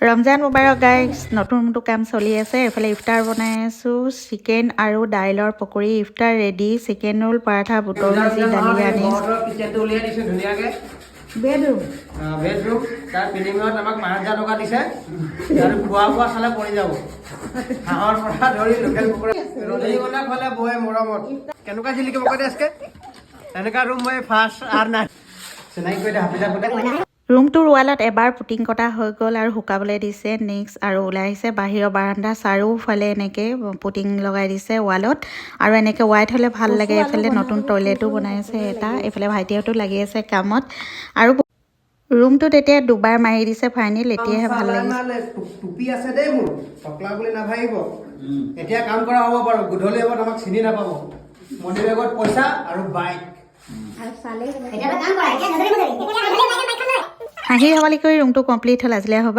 Ramzan মুবাৰক guys নতুন কাম চলি আছে এফালে ইফতাৰ বনাই আছোঁ চিকেন আৰু দাইলৰ পকৰি ইফতাৰ ৰেডি চিকেন ৰোল পৰাঠা বুটৰ ভাজি দালি আনিছোঁ কিচেনটো উলিয়াই দিছো ধুনীয়াকে বেডৰুম তাৰ বিনিময়ত আমাক ৫,০০০ টকা দিছে আৰু খোৱা বোৱা খালে পৰি যাব হাঁহৰ পৰা ধৰি লোকেল কুকুৰা ৰজনীগন্ধা খোৱালে বহে মৰমত কেনেকুৱা জিলিকি পকাই আজকে এনেকুৱা ৰুম মই ফাৰ্ষ্ট আৰু নাই চিনাকি কৰি হাফিজা কোটে ৰুমটোৰ ৱালত এবাৰ পুটিং কটা হৈ গ'ল আৰু শুকাবলৈ দিছে নেক্সট আৰু ওলাই আহিছে বাহিৰৰ বাৰাণ্ডা চাৰিওফালে এনেকৈ পুটিং লগাই দিছে ৱালত আৰু এনেকৈ হোৱাইট হ'লে ভাল লাগে এইফালে নতুন টয়লেটো বনাই আছে এটা এইফালে ভাইটিহঁতো লাগি আছে কামত আৰু ৰুমটোত এতিয়া দুবাৰ মাৰি দিছে ফাইনেল এতিয়াহে ভাল লাগিছে টুপি আছে দেই মোৰ টকলা বুলি নাভাবিব এতিয়া কাম কৰা হ'ব বাৰু গধূলি এবাৰ আমাক চিনি নাপাব মনি বেগত পইচা আৰু বাইক হাঁহি ধেমালি কৰি ৰুমটো কমপ্লিট হ'ল আজিলৈ হ'ব